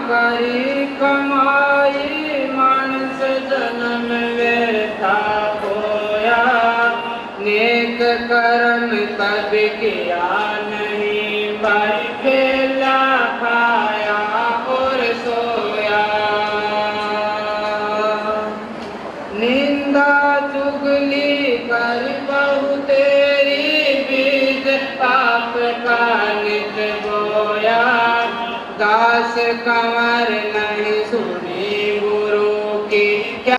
करी कमाई मानस जन्म व्यर्था होया। नेक कर्म तब किया नहीं भाई खेला खाया और सोया। निंदा चुगली कर बहु तेरी बीज पाप का नित बोया। दास कंवर नहीं सुनी गुरु की क्या।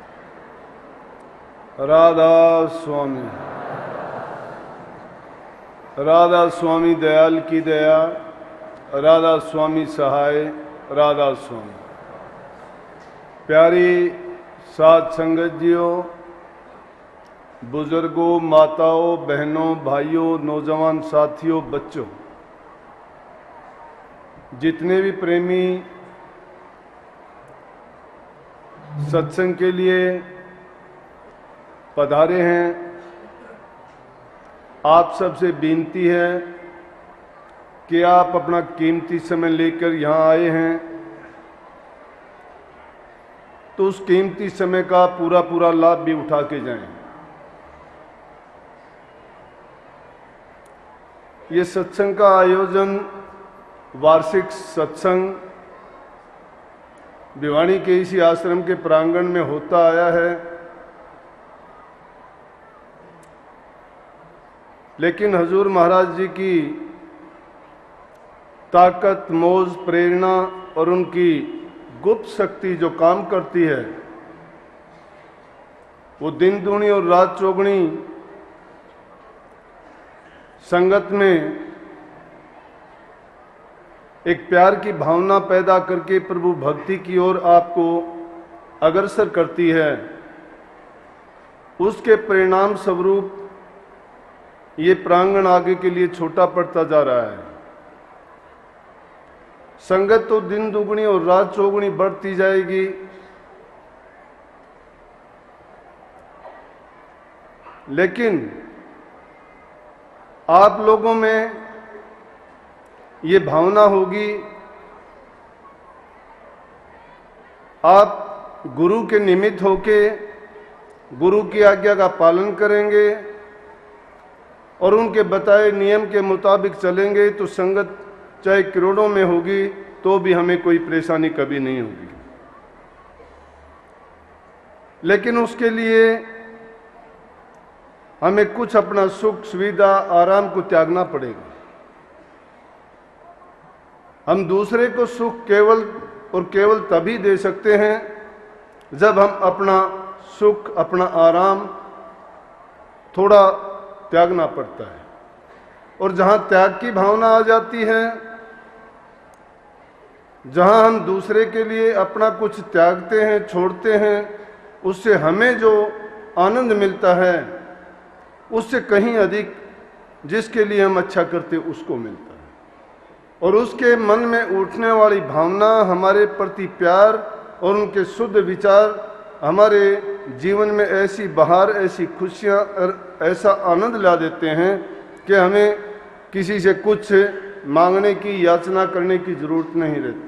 राधा स्वामी, राधा स्वामी दयाल की दया, राधा स्वामी सहाय, राधा स्वामी। प्यारी साध संगत जियों, बुजुर्गों, माताओं, बहनों, भाइयों, नौजवान साथियों, बच्चों, जितने भी प्रेमी सत्संग के लिए पधारे हैं, आप सबसे विनती है कि आप अपना कीमती समय लेकर यहाँ आए हैं तो उस कीमती समय का पूरा पूरा लाभ भी उठा के जाएं। ये सत्संग का आयोजन वार्षिक सत्संग भिवानी के इसी आश्रम के प्रांगण में होता आया है, लेकिन हजूर महाराज जी की ताकत, मौज, प्रेरणा और उनकी गुप्त शक्ति जो काम करती है वो दिन दूनी और रात चौगुनी संगत में एक प्यार की भावना पैदा करके प्रभु भक्ति की ओर आपको अग्रसर करती है। उसके परिणाम स्वरूप ये प्रांगण आगे के लिए छोटा पड़ता जा रहा है। संगत तो दिन दुगनी और रात चौगुनी बढ़ती जाएगी, लेकिन आप लोगों में ये भावना होगी, आप गुरु के निमित्त होके गुरु की आज्ञा का पालन करेंगे और उनके बताए नियम के मुताबिक चलेंगे तो संगत चाहे करोड़ों में होगी तो भी हमें कोई परेशानी कभी नहीं होगी। लेकिन उसके लिए हमें कुछ अपना सुख, सुविधा, आराम को त्यागना पड़ेगा। हम दूसरे को सुख केवल और केवल तभी दे सकते हैं जब हम अपना सुख, अपना आराम थोड़ा त्यागना पड़ता है। और जहां त्याग की भावना आ जाती है, जहां हम दूसरे के लिए अपना कुछ त्यागते हैं, छोड़ते हैं, उससे हमें जो आनंद मिलता है उससे कहीं अधिक जिसके लिए हम अच्छा करते उसको मिलता है। और उसके मन में उठने वाली भावना, हमारे प्रति प्यार और उनके शुद्ध विचार हमारे जीवन में ऐसी बहार, ऐसी खुशियाँ और ऐसा आनंद ला देते हैं कि हमें किसी से कुछ मांगने की, याचना करने की जरूरत नहीं रहती।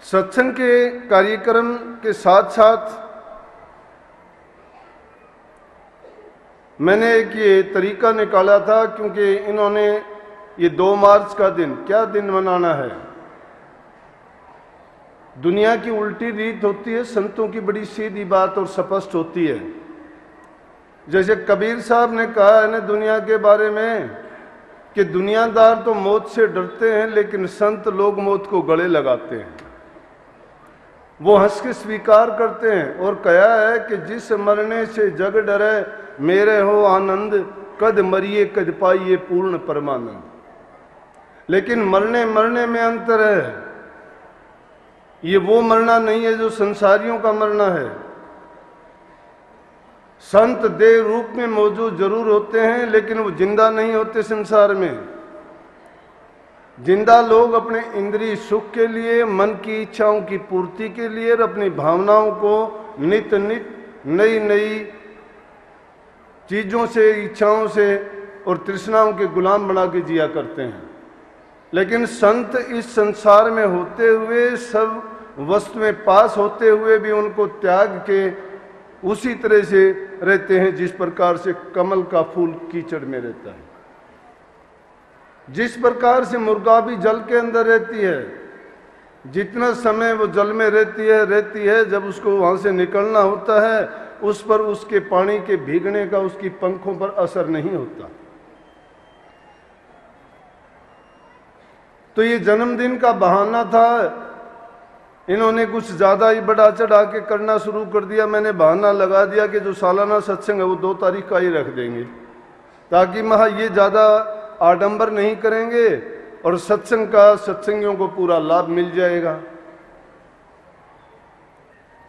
सत्संग के कार्यक्रम के साथ साथ मैंने एक ये तरीका निकाला था, क्योंकि इन्होंने ये 2 मार्च का दिन, क्या दिन मनाना है, दुनिया की उल्टी रीत होती है, संतों की बड़ी सीधी बात और स्पष्ट होती है। जैसे कबीर साहब ने कहा है ना दुनिया के बारे में कि दुनियादार तो मौत से डरते हैं लेकिन संत लोग मौत को गले लगाते हैं। वो हंस के स्वीकार करते हैं और कहा है कि जिस मरने से जग डरे मेरे हो आनंद, कद मरिए कद पाइए पूर्ण परमानंद। लेकिन मरने मरने में अंतर है। ये वो मरना नहीं है जो संसारियों का मरना है। संत देह रूप में मौजूद जरूर होते हैं लेकिन वो जिंदा नहीं होते संसार में। जिंदा लोग अपने इंद्रिय सुख के लिए, मन की इच्छाओं की पूर्ति के लिए और अपनी भावनाओं को नित नित नई नई चीजों से, इच्छाओं से और तृष्णाओं के गुलाम बना के जिया करते हैं। लेकिन संत इस संसार में होते हुए, सब वस्तु में पास होते हुए भी उनको त्याग के उसी तरह से रहते हैं जिस प्रकार से कमल का फूल कीचड़ में रहता है, जिस प्रकार से मुर्गा भी जल के अंदर रहती है। जितना समय वो जल में रहती है, जब उसको वहां से निकलना होता है उस पर उसके पानी के भीगने का उसकी पंखों पर असर नहीं होता। तो ये जन्मदिन का बहाना था, इन्होंने कुछ ज्यादा ही बढ़ा चढ़ा के करना शुरू कर दिया। मैंने बहाना लगा दिया कि जो सालाना सत्संग है वो 2 तारीख का ही रख देंगे, ताकि ये ज्यादा आडंबर नहीं करेंगे और सत्संग का सत्संगियों को पूरा लाभ मिल जाएगा।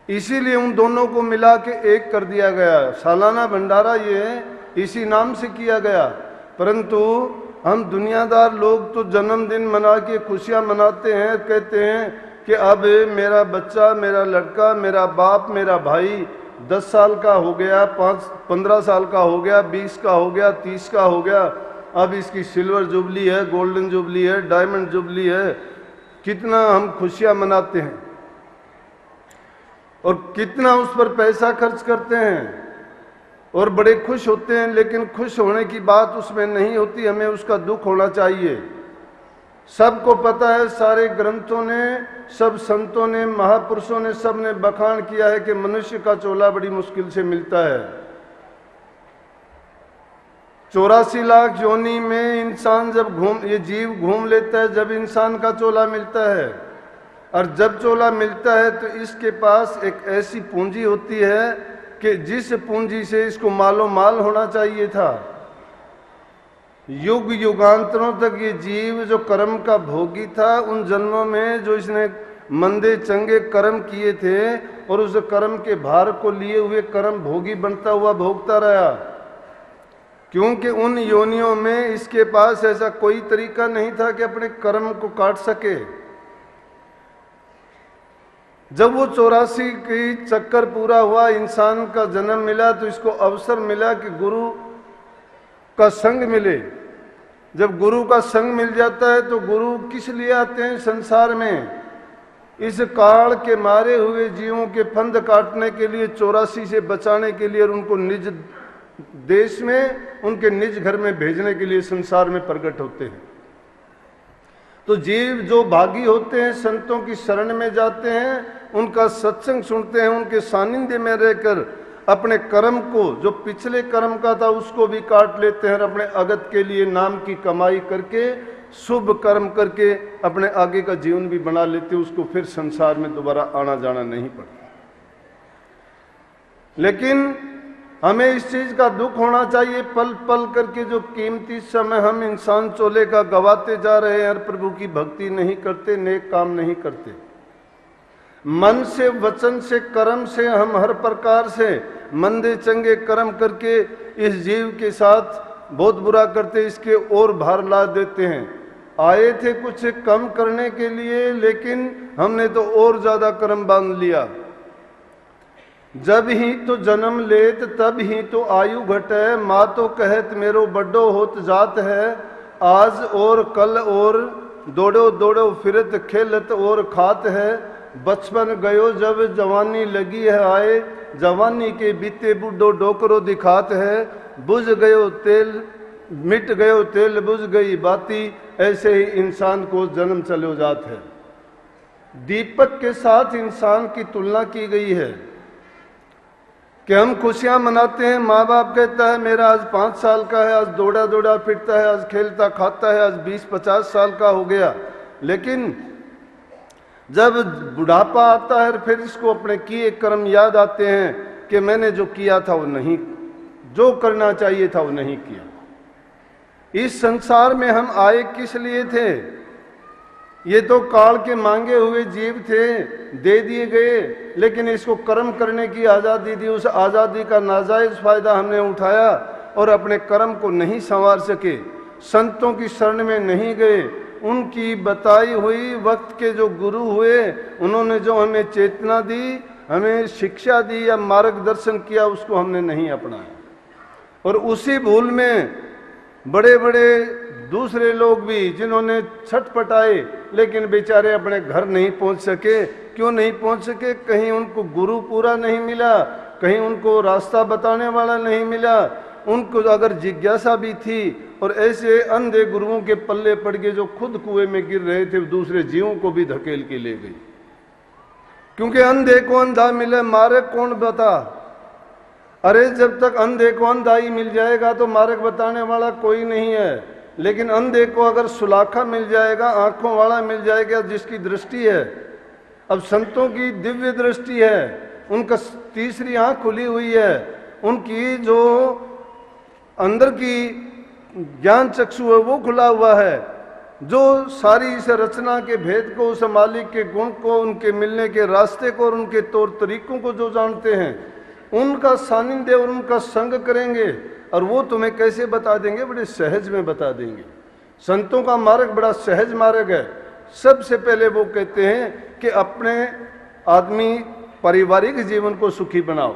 इसीलिए उन दोनों को मिला के एक कर दिया गया। सालाना भंडारा ये इसी नाम से किया गया, परंतु हम दुनियादार लोग तो जन्मदिन मना के खुशियां मनाते हैं, कहते हैं कि अब मेरा बच्चा, मेरा लड़का, मेरा बाप, मेरा भाई 10 साल का हो गया, 15 साल का हो गया, 20 का हो गया, 30 का हो गया, अब इसकी सिल्वर जुबली है, गोल्डन जुबली है, डायमंड जुबली है। कितना हम खुशियां मनाते हैं और कितना उस पर पैसा खर्च करते हैं और बड़े खुश होते हैं, लेकिन खुश होने की बात उसमें नहीं होती, हमें उसका दुख होना चाहिए। सबको पता है, सारे ग्रंथों ने, सब संतों ने, महापुरुषों ने, सब ने बखान किया है कि मनुष्य का चोला बड़ी मुश्किल से मिलता है। 84 लाख योनि में इंसान जब ये जीव घूम लेता है, जब इंसान का चोला मिलता है। और जब चोला मिलता है तो इसके पास एक ऐसी पूंजी होती है कि जिस पूंजी से इसको मालो माल होना चाहिए था। युग युगांतरों तक ये जीव जो कर्म का भोगी था, उन जन्मों में जो इसने मंदे चंगे कर्म किए थे और उस कर्म के भार को लिए हुए कर्म भोगी बनता हुआ भोगता रहा, क्योंकि उन योनियों में इसके पास ऐसा कोई तरीका नहीं था कि अपने कर्म को काट सके। जब वो 84 की चक्कर पूरा हुआ, इंसान का जन्म मिला, तो इसको अवसर मिला कि गुरु का संग मिले। जब गुरु का संग मिल जाता है तो गुरु किस लिए आते हैं संसार में? इस काल के मारे हुए जीवों के फंद काटने के लिए, 84 से बचाने के लिए और उनको निज देश में, उनके निज घर में भेजने के लिए संसार में प्रकट होते हैं। तो जीव जो भागी होते हैं, संतों की शरण में जाते हैं, उनका सत्संग सुनते हैं, उनके सानिध्य में रहकर अपने कर्म को, जो पिछले कर्म का था उसको भी काट लेते हैं और अपने अगत के लिए नाम की कमाई करके, शुभ कर्म करके अपने आगे का जीवन भी बना लेते हैं। उसको फिर संसार में दोबारा आना जाना नहीं पड़ता। लेकिन हमें इस चीज का दुख होना चाहिए, पल पल करके जो कीमती समय हम इंसान चोले का गवाते जा रहे हैं और प्रभु की भक्ति नहीं करते, नेक काम नहीं करते। मन से, वचन से, कर्म से हम हर प्रकार से मंदे चंगे कर्म करके इस जीव के साथ बहुत बुरा करते, इसके और भार ला देते हैं। आए थे कुछ कम करने के लिए, लेकिन हमने तो और ज्यादा कर्म बांध लिया। जब ही तो जन्म लेत तब ही तो आयु घटे, माँ तो कहत मेरो बड्डो होत जात है। आज और कल और दौड़ो दौड़ो फिरत खेलत और खात है। बचपन गयो जब जवानी लगी है आए, जवानी के बीते बुढ़ो डोकरो दिखात है। बुझ गयो तेल मिट गयो तेल, बुझ गई बाती, ऐसे ही इंसान को जन्म चलो जात है। दीपक के साथ इंसान की तुलना की गई है कि हम खुशियां मनाते हैं। माँ बाप कहता है मेरा आज 5 साल का है, आज दौड़ा दौड़ा फिरता है, आज खेलता खाता है, आज 20-50 साल का हो गया। लेकिन जब बुढ़ापा आता है फिर इसको अपने किए कर्म याद आते हैं कि मैंने जो किया था वो नहीं, जो करना चाहिए था वो नहीं किया। इस संसार में हम आए किस लिए थे? ये तो काल के मांगे हुए जीव थे, दे दिए गए, लेकिन इसको कर्म करने की आज़ादी दी। उस आज़ादी का नाजायज फायदा हमने उठाया और अपने कर्म को नहीं संवार सके, संतों की शरण में नहीं गए। उनकी बताई हुई वक्त के जो गुरु हुए, उन्होंने जो हमें चेतना दी, हमें शिक्षा दी या मार्गदर्शन किया, उसको हमने नहीं अपनाया। और उसी भूल में बड़े बड़े दूसरे लोग भी जिन्होंने छटपटाए लेकिन बेचारे अपने घर नहीं पहुंच सके। क्यों नहीं पहुंच सके? कहीं उनको गुरु पूरा नहीं मिला, कहीं उनको रास्ता बताने वाला नहीं मिला। उनको अगर जिज्ञासा भी थी और ऐसे अंधे गुरुओं के पल्ले पड़ गए जो खुद कुएं में गिर रहे थे, दूसरे जीवों को भी धकेल के ले गई। क्योंकि अंधे को अंधा मिले मार्ग कौन बता? अरे जब तक अंधे को अंधा ही मिल जाएगा तो मार्ग बताने वाला कोई नहीं है। लेकिन अंधे को अगर सुलाखा मिल जाएगा, आंखों वाला मिल जाएगा जिसकी दृष्टि है। अब संतों की दिव्य दृष्टि है, उनका तीसरी आंख खुली हुई है, उनकी जो अंदर की ज्ञान चक्षु है वो खुला हुआ है, जो सारी इस रचना के भेद को, उस मालिक के गुण को, उनके मिलने के रास्ते को और उनके तौर तरीकों को जो जानते हैं, उनका सानिध्य और उनका संग करेंगे और वो तुम्हें कैसे बता देंगे? बड़े सहज में बता देंगे। संतों का मार्ग बड़ा सहज मार्ग है। सबसे पहले वो कहते हैं कि अपने आदमी पारिवारिक जीवन को सुखी बनाओ।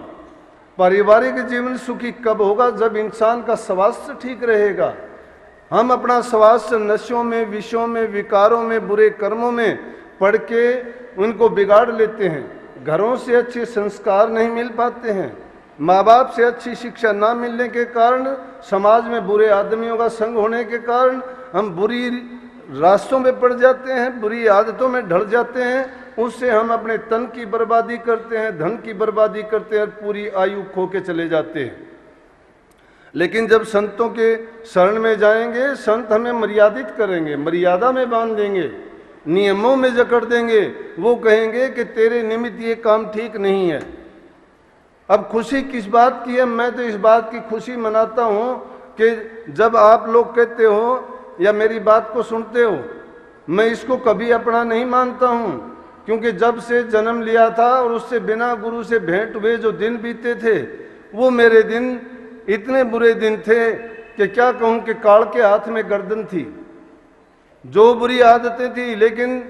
पारिवारिक जीवन सुखी कब होगा? जब इंसान का स्वास्थ्य ठीक रहेगा। हम अपना स्वास्थ्य नशों में, विषयों में, विकारों में, बुरे कर्मों में पढ़ के उनको बिगाड़ लेते हैं। घरों से अच्छे संस्कार नहीं मिल पाते हैं, माँ बाप से अच्छी शिक्षा ना मिलने के कारण, समाज में बुरे आदमियों का संग होने के कारण हम बुरी रास्तों में पड़ जाते हैं, बुरी आदतों में ढल जाते हैं। उससे हम अपने तन की बर्बादी करते हैं, धन की बर्बादी करते हैं, पूरी आयु खो के चले जाते हैं। लेकिन जब संतों के शरण में जाएंगे, संत हमें मर्यादित करेंगे, मर्यादा में बांध देंगे, नियमों में जकड़ देंगे। वो कहेंगे कि तेरे निमित्त ये काम ठीक नहीं है। अब खुशी किस बात की है? मैं तो इस बात की खुशी मनाता हूँ कि जब आप लोग कहते हो या मेरी बात को सुनते हो, मैं इसको कभी अपना नहीं मानता हूँ। क्योंकि जब से जन्म लिया था और उससे बिना गुरु से भेंट हुए जो दिन बीते थे, वो मेरे दिन इतने बुरे दिन थे कि क्या कहूँ कि काल के हाथ में गर्दन थी। जो बुरी आदतें थी, लेकिन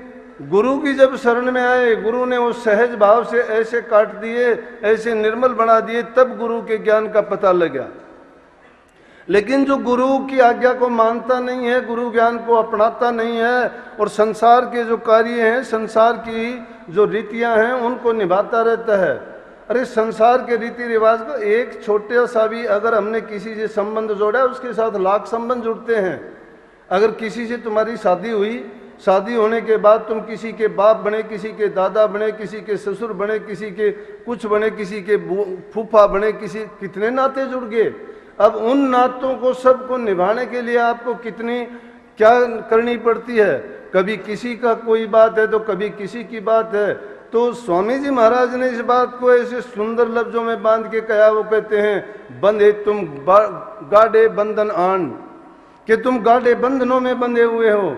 गुरु की जब शरण में आए, गुरु ने वो सहज भाव से ऐसे काट दिए, ऐसे निर्मल बना दिए, तब गुरु के ज्ञान का पता लगा। लेकिन जो गुरु की आज्ञा को मानता नहीं है, गुरु ज्ञान को अपनाता नहीं है और संसार के जो कार्य हैं, संसार की जो रीतियां हैं, उनको निभाता रहता है। अरे संसार के रीति रिवाज को एक छोटा सा भी अगर हमने किसी से संबंध जोड़ा, उसके साथ लाख संबंध जुड़ते हैं। अगर किसी से तुम्हारी शादी हुई, शादी होने के बाद तुम किसी के बाप बने, किसी के दादा बने, किसी के ससुर बने, किसी के कुछ बने, किसी के फूफा बने, किसी कितने नाते जुड़ गए। अब उन नातों को सबको निभाने के लिए आपको कितनी क्या करनी पड़ती है। कभी किसी का कोई बात है तो कभी किसी की बात है। तो स्वामी जी महाराज ने इस बात को ऐसे सुंदर लफ्जों में बांध के कहा। वो कहते हैं, बंधे तुम गाढ़े बंधन आन, कि तुम गाढ़े बंधनों में बंधे हुए हो।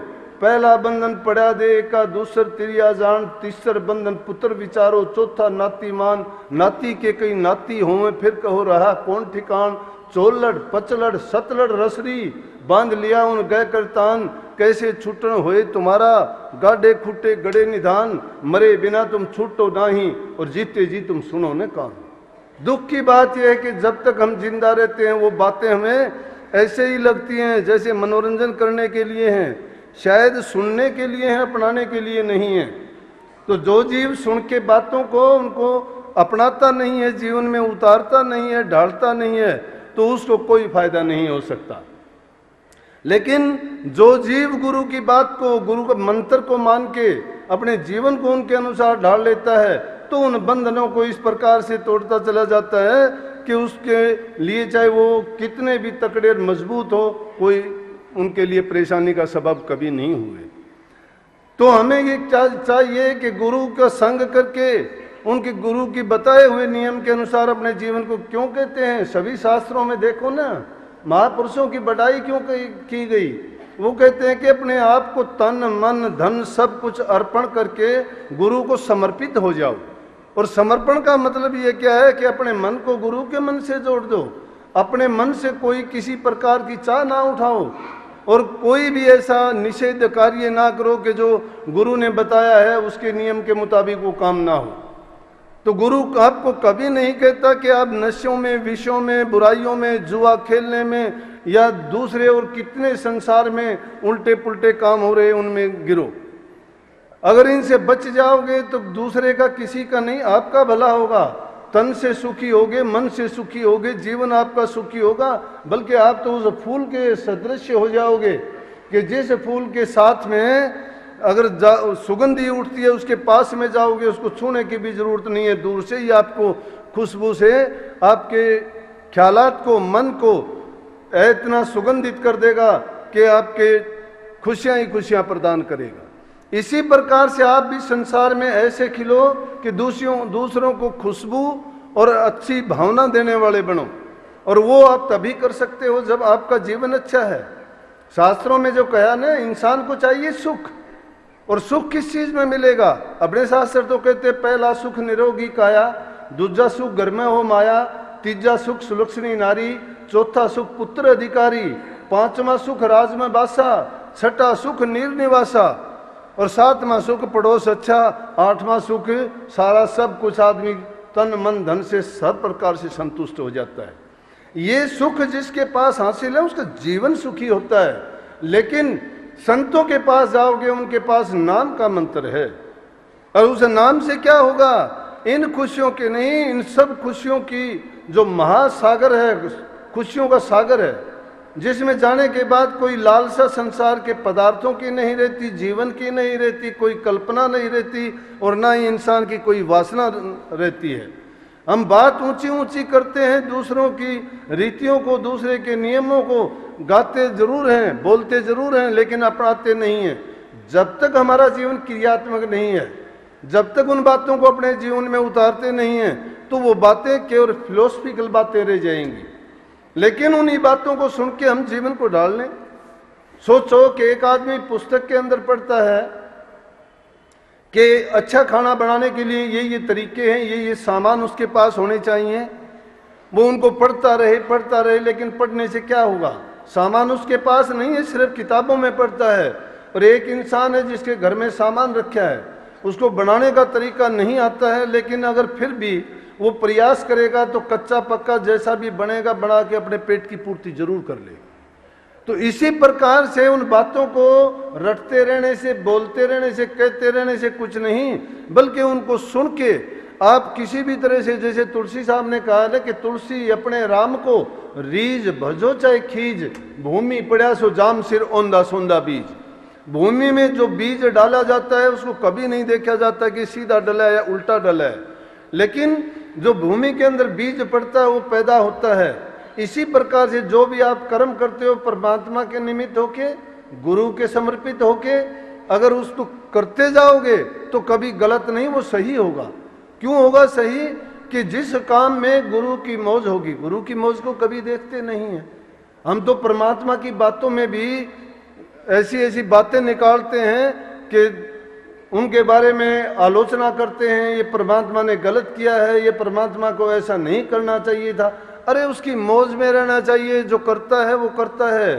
पहला बंधन पड़ा दे का, दूसर तिरिया जान, तीसर बंधन पुत्र विचारो, चौथा नाती मान। नाती के कई नाती होवे, फिर कहो रहा कौन ठिकान। चोलड़ पचलड़ सतलड़ रसरी, बांध लिया उन गए करतान। कैसे छूटन होए तुम्हारा, गाढ़े खुटे गड़े निधान। मरे बिना तुम छूटो नाही, और जीते जी तुम सुनो न कान। दुख की बात यह है कि जब तक हम जिंदा रहते हैं, वो बातें हमें ऐसे ही लगती हैं जैसे मनोरंजन करने के लिए हैं, शायद सुनने के लिए हैं, अपनाने के लिए नहीं है। तो जो जीव सुन के बातों को उनको अपनाता नहीं है, जीवन में उतारता नहीं है, ढालता नहीं है, तो उसको कोई फायदा नहीं हो सकता। लेकिन जो जीव गुरु की बात को, गुरु के मंत्र को मान के अपने जीवन को उनके अनुसार ढाल लेता है, तो उन बंधनों को इस प्रकार से तोड़ता चला जाता है कि उसके लिए चाहे वो कितने भी तकड़े और मजबूत हो, कोई उनके लिए परेशानी का सबब कभी नहीं हुए। तो हमें ये चाहिए कि गुरु का संग करके उनके गुरु की बताए हुए नियम के अनुसार अपने जीवन को, क्यों कहते हैं सभी शास्त्रों में देखो ना, महापुरुषों की बढ़ाई क्यों की गई। वो कहते हैं कि अपने आप को तन मन धन सब कुछ अर्पण करके गुरु को समर्पित हो जाओ। और समर्पण का मतलब ये क्या है कि अपने मन को गुरु के मन से जोड़ दो। अपने मन से कोई किसी प्रकार की चाह ना उठाओ और कोई भी ऐसा निषेध कार्य ना करो कि जो गुरु ने बताया है उसके नियम के मुताबिक वो काम ना हो। तो गुरु आपको कभी नहीं कहता कि आप नशों में, विषयों में, बुराइयों में, जुआ खेलने में या दूसरे और कितने संसार में उल्टे पुल्टे काम हो रहे उनमें गिरो। अगर इनसे बच जाओगे तो दूसरे का, किसी का नहीं, आपका भला होगा। तन से सुखी होगे, मन से सुखी होगे, जीवन आपका सुखी होगा। बल्कि आप तो उस फूल के सदृश हो जाओगे कि जिस फूल के साथ में अगर सुगंधी उठती है उसके पास में जाओगे, उसको छूने की भी जरूरत नहीं है, दूर से ही आपको खुशबू से आपके ख्यालात को, मन को इतना सुगंधित कर देगा कि आपके खुशियां ही खुशियां प्रदान करेगा। इसी प्रकार से आप भी संसार में ऐसे खिलो कि दूसरों को खुशबू और अच्छी भावना देने वाले बनो। और वो आप तभी कर सकते हो जब आपका जीवन अच्छा है। शास्त्रों में जो कहा ना, इंसान को चाहिए सुख। और सुख किस चीज में मिलेगा? अपने शास्त्र तो कहते पहला सुख निरोगी काया, दूजा सुख घर में हो माया, तीजा सुख सुलक्षणी नारी, चौथा सुख पुत्र अधिकारी, पांचवा सुख राज में बासा, छठा सुख निर्निवासा और सातवां सुख पड़ोस अच्छा, आठवां सुख सारा सब कुछ आदमी तन मन धन से सब प्रकार से संतुष्ट हो जाता है। ये सुख जिसके पास हासिल है उसका जीवन सुखी होता है। लेकिन संतों के पास जाओगे, उनके पास नाम का मंत्र है। और उस नाम से क्या होगा? इन खुशियों के नहीं, इन सब खुशियों की जो महासागर है, खुशियों का सागर है, जिसमें जाने के बाद कोई लालसा संसार के पदार्थों की नहीं रहती, जीवन की नहीं रहती, कोई कल्पना नहीं रहती और ना ही इंसान की कोई वासना रहती है। हम बात ऊंची ऊंची करते हैं, दूसरों की रीतियों को, दूसरे के नियमों को गाते जरूर हैं, बोलते जरूर हैं, लेकिन अपनाते नहीं हैं। जब तक हमारा जीवन क्रियात्मक नहीं है, जब तक उन बातों को अपने जीवन में उतारते नहीं हैं, तो वो बातें केवल फिलोसफिकल बातें रह जाएंगी। लेकिन उन्हीं बातों को सुन के हम जीवन को डाल लें। सोचो कि एक आदमी पुस्तक के अंदर पढ़ता है कि अच्छा खाना बनाने के लिए ये तरीके हैं, ये सामान उसके पास होने चाहिए। वो उनको पढ़ता रहे, लेकिन पढ़ने से क्या होगा? सामान उसके पास नहीं है, सिर्फ किताबों में पढ़ता है। और एक इंसान है जिसके घर में सामान रखा है, उसको बनाने का तरीका नहीं आता है, लेकिन अगर फिर भी वो प्रयास करेगा तो कच्चा पक्का जैसा भी बनेगा, बना के अपने पेट की पूर्ति जरूर कर लेगा। तो इसी प्रकार से उन बातों को रटते रहने से, बोलते रहने से, कहते रहने से कुछ नहीं, बल्कि उनको सुन के आप किसी भी तरह से, जैसे तुलसी साहब ने कहा है कि तुलसी अपने राम को रीज भजो चाहे खीज, भूमि पड़ा सो जाम सिर ओंदा सोंदा बीज। भूमि में जो बीज डाला जाता है उसको कभी नहीं देखा जाता कि सीधा डला है या उल्टा डला है, लेकिन जो भूमि के अंदर बीज पड़ता है वो पैदा होता है। इसी प्रकार से जो भी आप कर्म करते हो परमात्मा के निमित्त होके, गुरु के समर्पित होके अगर उसको करते जाओगे तो कभी गलत नहीं, वो सही होगा। क्यों होगा सही? कि जिस काम में गुरु की मौज होगी, गुरु की मौज को कभी देखते नहीं है। हम तो परमात्मा की बातों में भी ऐसी ऐसी बातें निकालते हैं कि उनके बारे में आलोचना करते हैं, ये परमात्मा ने गलत किया है, ये परमात्मा को ऐसा नहीं करना चाहिए था। अरे उसकी मौज में रहना चाहिए, जो करता है वो करता है,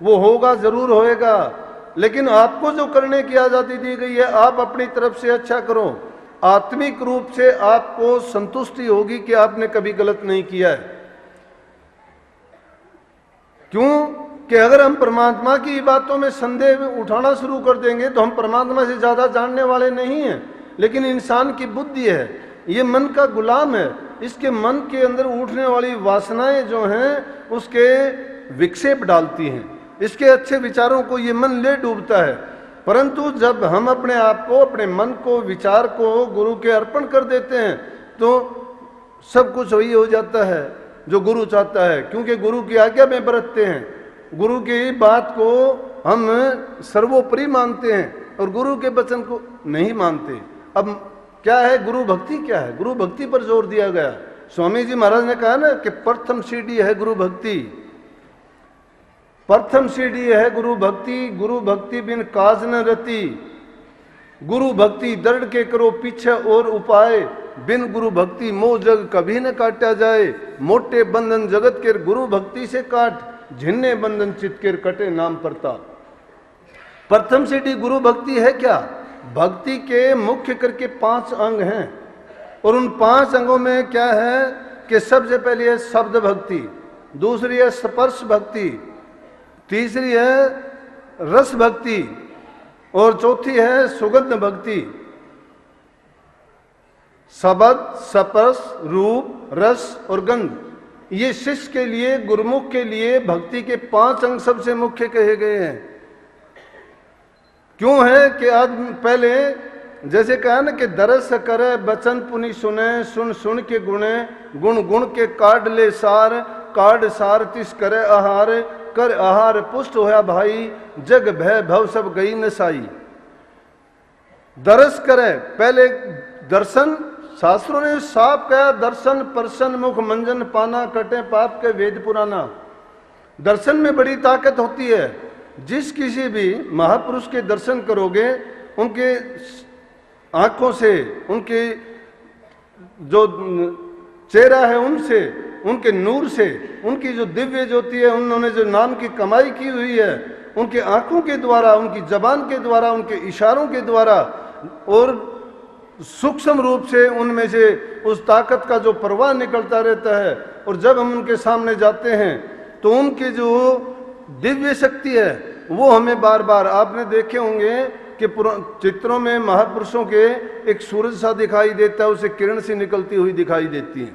वो होगा जरूर होएगा। लेकिन आपको जो करने की आज़ादी दी गई है, आप अपनी तरफ से अच्छा करो। आत्मिक रूप से आपको संतुष्टि होगी कि आपने कभी गलत नहीं किया है। क्यों? कि अगर हम परमात्मा की बातों में संदेह उठाना शुरू कर देंगे तो हम परमात्मा से ज्यादा जानने वाले नहीं हैं। लेकिन इंसान की बुद्धि है, ये मन का गुलाम है, इसके मन के अंदर उठने वाली वासनाएं जो हैं उसके विक्षेप डालती हैं, इसके अच्छे विचारों को ये मन ले डूबता है। परंतु जब हम अपने आप को, अपने मन को, विचार को गुरु के अर्पण कर देते हैं तो सब कुछ वही हो जाता है जो गुरु चाहता है, क्योंकि गुरु की आज्ञा में बरतते हैं, गुरु की बात को हम सर्वोपरि मानते हैं और गुरु के वचन को नहीं मानते। अब क्या है गुरु भक्ति? क्या है गुरु भक्ति? पर जोर दिया गया। स्वामी जी महाराज ने कहा ना कि प्रथम सीढ़ी है गुरु भक्ति, प्रथम सीढ़ी है गुरु भक्ति, गुरु भक्ति बिन काज न रति, गुरु भक्ति दृढ़ के करो पीछे और उपाय, बिन गुरु भक्ति मोह जग कभी न काटा जाए, मोटे बंधन जगत के गुरु भक्ति से काट, झिन्ने बंधन चित के कटे नाम प्रताप। प्रथम सीढ़ी गुरु भक्ति है। क्या? भक्ति के मुख्य करके 5 अंग हैं। और उन 5 अंगों में क्या है कि सबसे पहले है शब्द भक्ति, दूसरी है स्पर्श भक्ति, तीसरी है रस भक्ति और चौथी है सुगंध भक्ति। शब्द, स्पर्श, रूप, रस और गंध, ये शिष्य के लिए, गुरुमुख के लिए भक्ति के 5 अंग सबसे मुख्य कहे गए हैं। क्यों है कि आज पहले जैसे कहा ना कि दरस करे बचन पुनि सुने, सुन सुन के गुणे, गुण गुण के काढ़ ले सार, काढ़ सार तिस करे आहार, कर आहार पुष्ट होया भाई, जग भय भव सब गई नसाई। दरस करे, पहले दर्शन, शास्त्रों ने साफ कहा दर्शन प्रसन्न मुख मंजन पाना, कटे पाप के वेद पुराना। दर्शन में बड़ी ताकत होती है। जिस किसी भी महापुरुष के दर्शन करोगे, उनके आंखों से, उनके जो चेहरा है उनसे, उनके नूर से, उनकी जो दिव्य ज्योति है, उन्होंने जो नाम की कमाई की हुई है, उनके आंखों के द्वारा, उनकी जबान के द्वारा, उनके इशारों के द्वारा और सूक्ष्म रूप से उनमें से उस ताकत का जो प्रवाह निकलता रहता है। और जब हम उनके सामने जाते हैं तो उनकी जो दिव्य शक्ति है वो हमें बार बार, आपने देखे होंगे कि चित्रों में महापुरुषों के एक सूरज सा दिखाई देता है, उसे किरण सी निकलती हुई दिखाई देती है।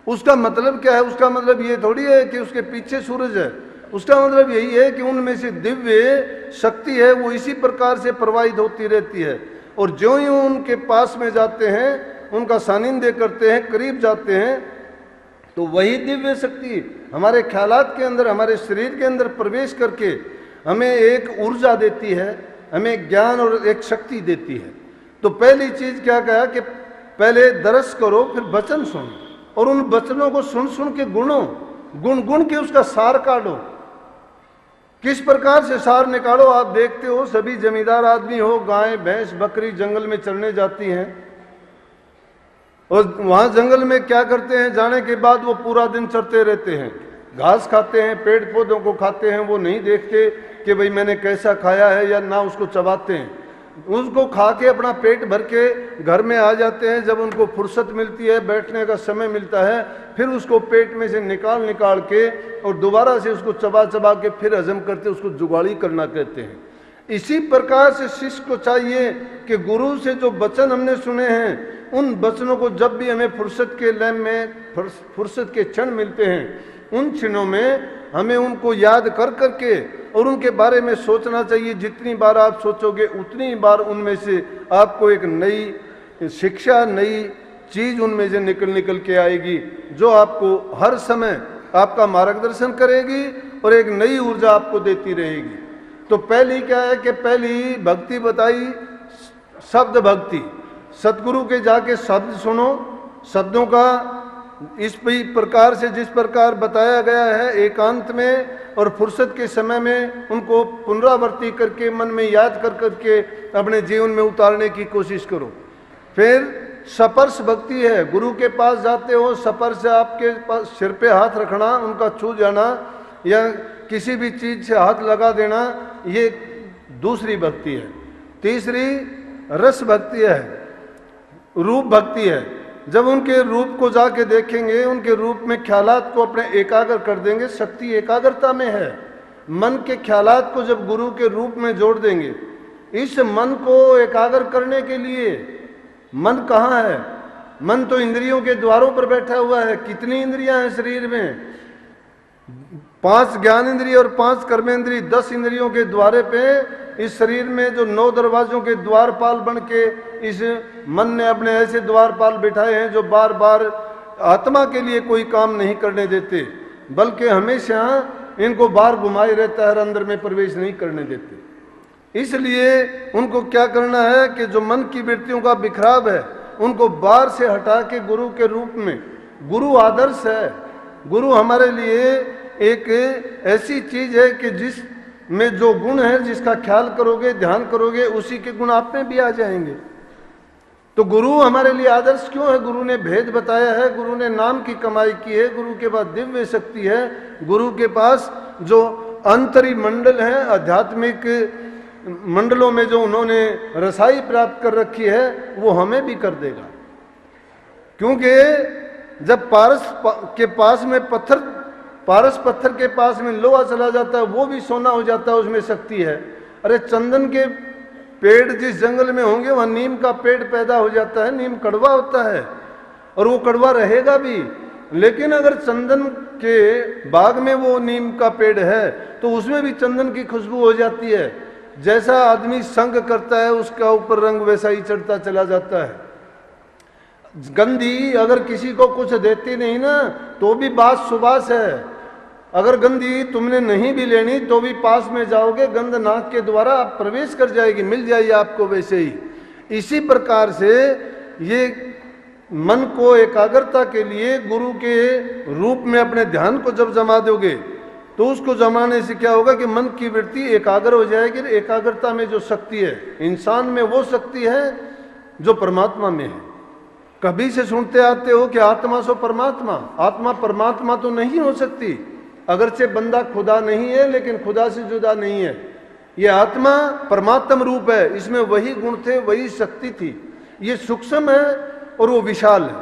उसका मतलब क्या है? उसका मतलब ये थोड़ी है कि उसके पीछे सूरज है। उसका मतलब यही है कि उनमें से दिव्य शक्ति है वो इसी प्रकार से प्रवाहित होती रहती है। और ज्यों ही उनके पास में जाते हैं, उनका सानिध्य करते हैं, करीब जाते हैं, तो वही दिव्य शक्ति हमारे ख्यालात के अंदर, हमारे शरीर के अंदर प्रवेश करके हमें एक ऊर्जा देती है, हमें ज्ञान और एक शक्ति देती है। तो पहली चीज क्या कहा कि पहले दरस करो, फिर वचन सुनो, और उन वचनों को सुन सुन के गुण गुण के उसका सार काढ़ो। किस प्रकार से सार निकालो? आप देखते हो सभी जमींदार आदमी हो, गाय भैंस बकरी जंगल में चरने जाती हैं, और वहां जंगल में क्या करते हैं, जाने के बाद वो पूरा दिन चरते रहते हैं, घास खाते हैं, पेड़ पौधों को खाते हैं। वो नहीं देखते कि भाई मैंने कैसा खाया है, या ना उसको चबाते हैं। उसको खा के अपना पेट भर के घर में आ जाते हैं। जब उनको फुर्सत मिलती है, बैठने का समय मिलता है, फिर उसको पेट में से निकाल के और दोबारा से उसको चबा के फिर हजम करते, उसको जुगाड़ी करना कहते हैं। इसी प्रकार से शिष्य को चाहिए कि गुरु से जो वचन हमने सुने हैं, उन वचनों को जब भी हमें फुर्सत के लम्हे में, फुर्सत के क्षण मिलते हैं, उन क्षणों में हमें उनको याद कर करके और उनके बारे में सोचना चाहिए। जितनी बार आप सोचोगे उतनी बार उनमें से आपको एक नई शिक्षा, नई चीज उनमें से निकल के आएगी, जो आपको हर समय आपका मार्गदर्शन करेगी और एक नई ऊर्जा आपको देती रहेगी। तो पहली क्या है कि पहली भक्ति बताई शब्द भक्ति। सतगुरु के जाके शब्द सुनो, शब्दों का इस प्रकार से जिस प्रकार बताया गया है एकांत में और फुर्सत के समय में उनको पुनरावृत्ति करके मन में याद कर करके अपने जीवन में उतारने की कोशिश करो। फिर स्पर्श भक्ति है, गुरु के पास जाते हो, स्पर्श आपके पास सिर पे हाथ रखना, उनका छू जाना या किसी भी चीज से हाथ लगा देना, ये दूसरी भक्ति है। तीसरी रस भक्ति है, रूप भक्ति है। जब उनके रूप को जाके देखेंगे, उनके रूप में ख्यालात को अपने एकाग्र कर देंगे। शक्ति एकाग्रता में है। मन के ख्यालात को जब गुरु के रूप में जोड़ देंगे, इस मन को एकाग्र करने के लिए मन कहाँ है? मन तो इंद्रियों के द्वारों पर बैठा हुआ है। कितनी इंद्रियां हैं शरीर में? 5 ज्ञान इंद्रिय और 5 कर्मेंद्रिय, 10 इंद्रियों के द्वारे पे इस शरीर में जो 9 दरवाजों के द्वारपाल बन के इस मन ने अपने ऐसे द्वारपाल बिठाए हैं जो बार बार आत्मा के लिए कोई काम नहीं करने देते, बल्कि हमेशा इनको बाहर घुमाए रहता है, अंदर में प्रवेश नहीं करने देते। इसलिए उनको क्या करना है कि जो मन की वृत्तियों का बिखराव है उनको बाहर से हटा के गुरु के रूप में, गुरु आदर्श है। गुरु हमारे लिए एक ऐसी चीज है कि जिस में जो गुण है, जिसका ख्याल करोगे, ध्यान करोगे, उसी के गुण आप में भी आ जाएंगे। तो गुरु हमारे लिए आदर्श क्यों है? गुरु ने भेद बताया है, गुरु ने नाम की कमाई की है, गुरु के पास दिव्य शक्ति है, गुरु के पास जो अंतरी मंडल है, आध्यात्मिक मंडलों में जो उन्होंने रसाई प्राप्त कर रखी है, वो हमें भी कर देगा। क्योंकि जब के पास में पारस पत्थर के पास में लोहा चला जाता है, वो भी सोना हो जाता है, उसमें शक्ति है। अरे चंदन के पेड़ जिस जंगल में होंगे वहां नीम का पेड़ पैदा हो जाता है, नीम कड़वा होता है और वो कड़वा रहेगा भी, लेकिन अगर चंदन के बाग में वो नीम का पेड़ है तो उसमें भी चंदन की खुशबू हो जाती है। जैसा आदमी संग करता है उसका ऊपर रंग वैसा ही चढ़ता चला जाता है। गंधी अगर किसी को कुछ देती नहीं ना तो भी बात सुबास है। अगर गंधी तुमने नहीं भी लेनी तो भी पास में जाओगे, गंध नाक के द्वारा आप प्रवेश कर जाएगी, मिल जाएगी आपको वैसे ही। इसी प्रकार से ये मन को एकाग्रता के लिए गुरु के रूप में अपने ध्यान को जब जमा दोगे तो उसको जमाने से क्या होगा कि मन की वृत्ति एकाग्र हो जाएगी। एकाग्रता में जो शक्ति है इंसान में, वो शक्ति है जो परमात्मा में है। कभी से सुनते आते हो कि आत्मा सो परमात्मा, आत्मा परमात्मा तो नहीं हो सकती। अगरचे बंदा खुदा नहीं है लेकिन खुदा से जुदा नहीं है। ये आत्मा परमात्म रूप है, इसमें वही गुण थे, वही शक्ति थी। ये सूक्ष्म है और वो विशाल है,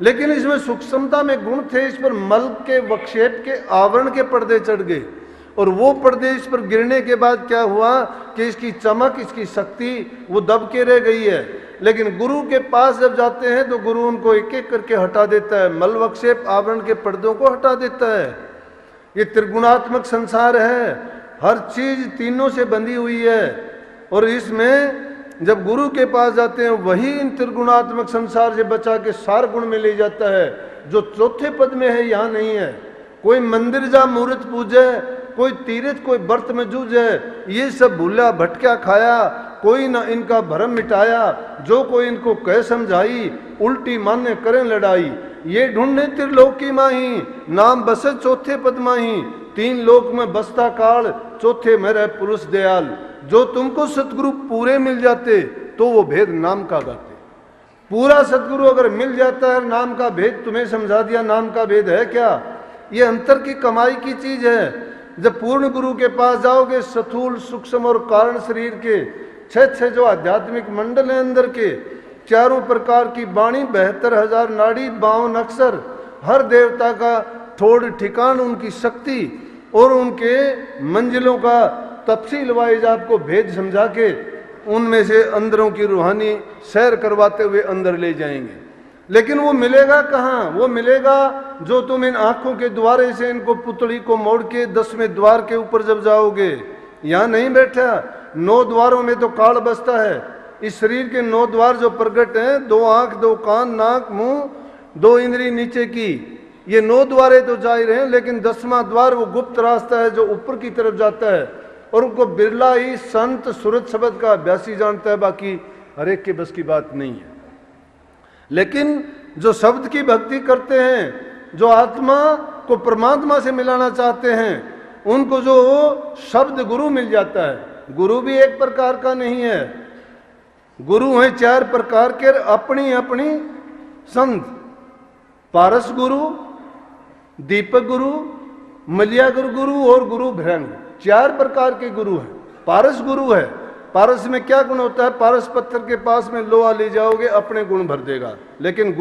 लेकिन इसमें सूक्ष्मता में गुण थे, इस पर मल के वक्षेप के आवरण के पर्दे चढ़ गए और वो पर्दे इस पर गिरने के बाद क्या हुआ कि इसकी चमक, इसकी शक्ति वो दब के रह गई है। लेकिन गुरु के पास जब जाते हैं तो गुरु उनको एक एक करके हटा देता है, मल वक्षेप आवरण के पर्दों को हटा देता है। ये त्रिगुणात्मक संसार है, हर चीज तीनों से बंधी हुई है और इसमें जब गुरु के पास जाते हैं वही इन त्रिगुणात्मक संसार से बचा के सार गुण में ले जाता है, जो चौथे पद में है, यहाँ नहीं है। कोई मंदिर जा मूर्त पूजे, कोई तीर्थ, कोई व्रत में जूझे, ये सब भूला भटका खाया, कोई न इनका भरम मिटाया, जो कोई इनको कह समझाई, उल्टी माने करें लड़ाई। ये ढूंढे त्रिलोकी माही, नाम बसे चौथे पद माही, तीन लोक में बसता काल, चौथे में रहे पुरुष दयाल। जो तुमको सतगुरु पूरे मिल जाते तो वो भेद नाम का गाते। पूरा सतगुरु अगर मिल जाता है, नाम का भेद तुम्हें समझा दिया, नाम का भेद है क्या? ये अंतर की कमाई की चीज है। जब पूर्ण गुरु के पास जाओगे, स्थूल सूक्ष्म और कारण शरीर के छह जो आध्यात्मिक मंडल है अंदर के, चारों प्रकार की वाणी, 72,000 नाड़ी, 52 अक्षर, हर देवता का ठोड़ ठिकान, उनकी शक्ति और उनके मंजिलों का तफसील वाइज आपको भेद समझा के उनमें से अंदरों की रूहानी सैर करवाते हुए अंदर ले जाएंगे। लेकिन वो मिलेगा कहाँ? वो मिलेगा जो तुम इन आंखों के द्वारे से इनको पुतली को मोड़ के 10वें द्वार के ऊपर जब जाओगे। यहाँ नहीं बैठा, 9 द्वारों में तो काल बसता है। इस शरीर के 9 द्वार जो प्रकट हैं, 2 आंख, 2 कान, नाक, मुंह, 2 इंद्री नीचे की, ये 9 द्वारे तो जा ही रहे हैं, लेकिन 10वां द्वार वो गुप्त रास्ता है जो ऊपर की तरफ जाता है और उनको बिरला ही संत सूरत शब्द का अभ्यासी जानता है, बाकी हर एक के बस की बात नहीं है। लेकिन जो शब्द की भक्ति करते हैं, जो आत्मा को परमात्मा से मिलाना चाहते हैं, उनको जो शब्द गुरु मिल जाता है। गुरु भी एक प्रकार का नहीं है, गुरु हैं 4 प्रकार के, अपनी अपनी संत। पारस गुरु, दीपक गुरु, मलियागर गुरु और गुरु भृंग, 4 प्रकार के गुरु हैं। पारस गुरु है, पारस में क्या गुण होता है? पारस पत्थर के पास में लोहा ले जाओगे अपने गुण भर देगा। लेकिन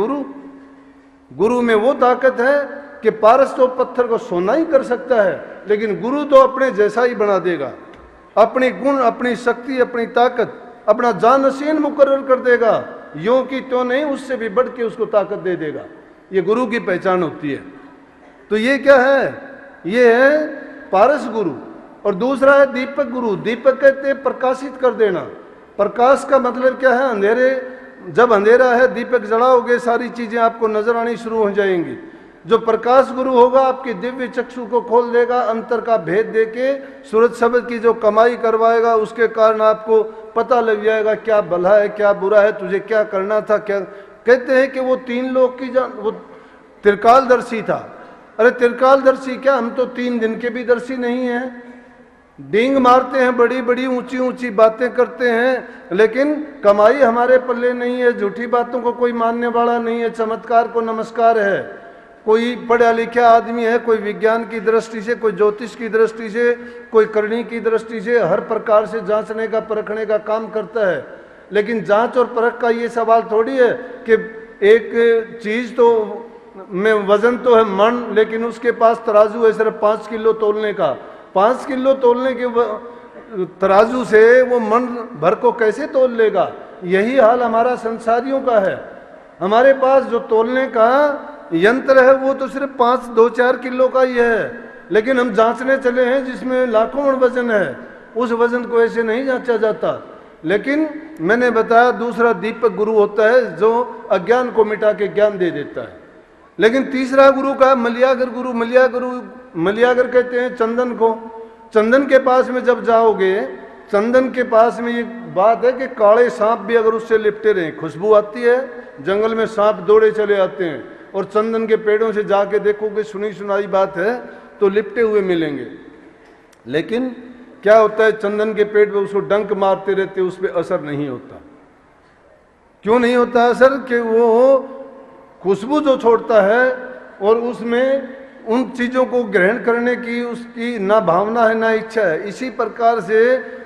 गुरु में वो ताकत है कि पारस तो पत्थर को सोना ही कर सकता है, लेकिन गुरु तो अपने जैसा ही बना देगा। अपने गुण, अपनी शक्ति, अपनी ताकत, अपना जानशीन मुकर्रर कर देगा, यों की तो नहीं, उससे भी बढ़ के उसको ताकत दे देगा। ये गुरु की पहचान होती है। तो ये क्या है? ये है पारस गुरु। और दूसरा है दीपक गुरु। दीपक कहते हैं प्रकाशित कर देना। प्रकाश का मतलब क्या है? अंधेरे, जब अंधेरा है दीपक जलाओगे सारी चीजें आपको नजर आनी शुरू हो जाएंगी। जो प्रकाश गुरु होगा आपकी दिव्य चक्षु को खोल देगा, अंतर का भेद देके सूरज शब्द की जो कमाई करवाएगा, उसके कारण आपको पता लग जाएगा क्या भला है क्या बुरा है, तुझे क्या करना था क्या। कहते हैं कि वो 3 लोक की वो त्रिकालदर्शी था। अरे त्रिकालदर्शी क्या, हम तो 3 दिन के भी दर्शी नहीं हैं। डींग मारते हैं, बड़ी बड़ी ऊंची ऊंची बातें करते हैं, लेकिन कमाई हमारे पल्ले नहीं है। झूठी बातों को कोई मानने वाला नहीं है, चमत्कार को नमस्कार है। कोई पढ़ा लिखा आदमी है, कोई विज्ञान की दृष्टि से, कोई ज्योतिष की दृष्टि से, कोई करनी की दृष्टि से, हर प्रकार से जांचने का परखने का काम करता है। लेकिन जांच और परख का ये सवाल थोड़ी है कि एक चीज तो में वजन तो है मन, लेकिन उसके पास तराजू है सिर्फ 5 किलो तोलने का। 5 किलो तोलने के तराजू से वो मन भर को कैसे तोल लेगा? यही हाल हमारा संसारियों का है। हमारे पास जो तोलने का यंत्र है वो तो सिर्फ 5-2-4 किलो का ही है, लेकिन हम जांचने चले हैं जिसमें लाखों मण वजन है, उस वजन को ऐसे नहीं जांचा जाता। लेकिन मैंने बताया दूसरा दीपक गुरु होता है जो अज्ञान को मिटा के ज्ञान दे देता है। लेकिन तीसरा गुरु का मलियागर गुरु, मलियागर कहते हैं चंदन को। चंदन के पास में जब जाओगे, चंदन के पास में ये बात है कि काले सांप भी अगर उससे लिपटे रहे, खुशबू आती है, जंगल में सांप दौड़े चले आते हैं, और चंदन के पेड़ों से जाके देखोगे सुनी सुनाई बात है तो लिपटे हुए मिलेंगे। लेकिन क्या होता है, चंदन के पेड़ पे उसको डंक मारते रहते, उस पर असर नहीं होता। क्यों नहीं होता असर? कि वो खुशबू जो छोड़ता है और उसमें उन चीजों को ग्रहण करने की उसकी ना भावना है ना इच्छा है। इसी प्रकार से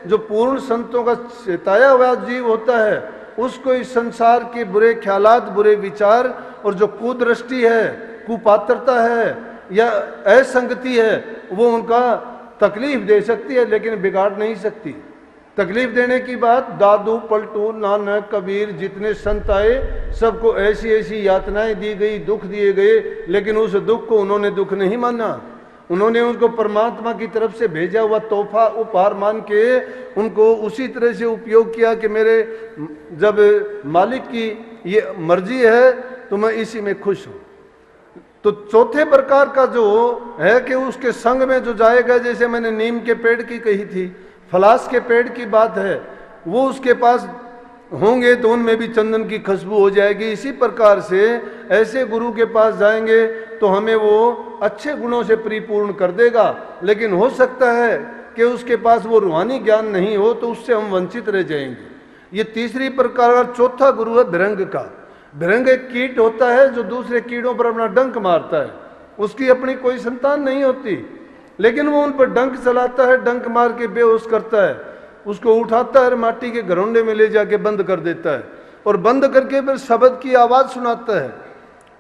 जो पूर्ण संतों का चेताया हुआ जीव होता है उसको इस संसार के बुरे ख्यालात, बुरे विचार और जो कुदृष्टि है, कुपात्रता है या असंगति है, वो उनका तकलीफ दे सकती है लेकिन बिगाड़ नहीं सकती। तकलीफ देने की बात दादू, पलटू, नानक, कबीर जितने संत आए सबको ऐसी ऐसी यातनाएं दी गई, दुख दिए गए, लेकिन उस दुख को उन्होंने दुख नहीं माना। उन्होंने उसको परमात्मा की तरफ से भेजा हुआ तोहफा उपहार मान के उनको उसी तरह से उपयोग किया कि मेरे जब मालिक की ये मर्जी है तो मैं इसी में खुश हूँ। तो चौथे प्रकार का जो है कि उसके संग में जो जाएगा, जैसे मैंने नीम के पेड़ की कही थी, फलास के पेड़ की बात है, वो उसके पास होंगे तो उनमें भी चंदन की खुशबू हो जाएगी। इसी प्रकार से ऐसे गुरु के पास जाएंगे तो हमें वो अच्छे गुणों से परिपूर्ण कर देगा, लेकिन हो सकता है कि उसके पास वो रूहानी ज्ञान नहीं हो तो उससे हम वंचित रह जाएंगे। ये तीसरी प्रकार का चौथा गुरु है भिरंग का। भिरंग एक कीट होता है जो दूसरे कीड़ों पर अपना डंक मारता है। उसकी अपनी कोई संतान नहीं होती, लेकिन वो उन पर डंक चलाता है, डंक मार के बेहोश करता है, उसको उठाता है, माटी के घरोंडे में ले जाके बंद कर देता है, और बंद करके फिर शब्द की आवाज सुनाता है,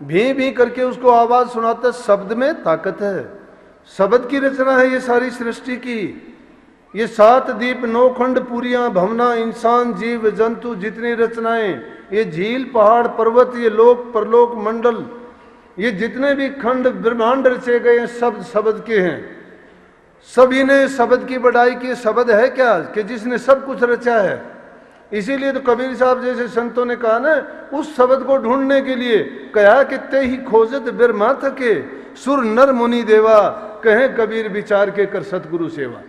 भी भी करके उसको आवाज सुनाता है। शब्द में ताकत है, शब्द की रचना है ये सारी सृष्टि की। ये 7 दीप, 9 खंड, पुरियां, भवना, इंसान, जीव जंतु, जितनी रचनाएं, ये झील, पहाड़, पर्वत, ये लोक परलोक मंडल, ये जितने भी खंड ब्रह्मांड रचे गए हैं सब शब्द के हैं। सभी ने शब्द की बढ़ाई की। शब्द है क्या? कि जिसने सब कुछ रचा है। इसीलिए तो कबीर साहब जैसे संतों ने कहा ना, उस शब्द को ढूंढने के लिए कहा कि ते ही खोजत बिरमा थके, सुर नर मुनि देवा, कहे कबीर विचार के कर सतगुरु सेवा।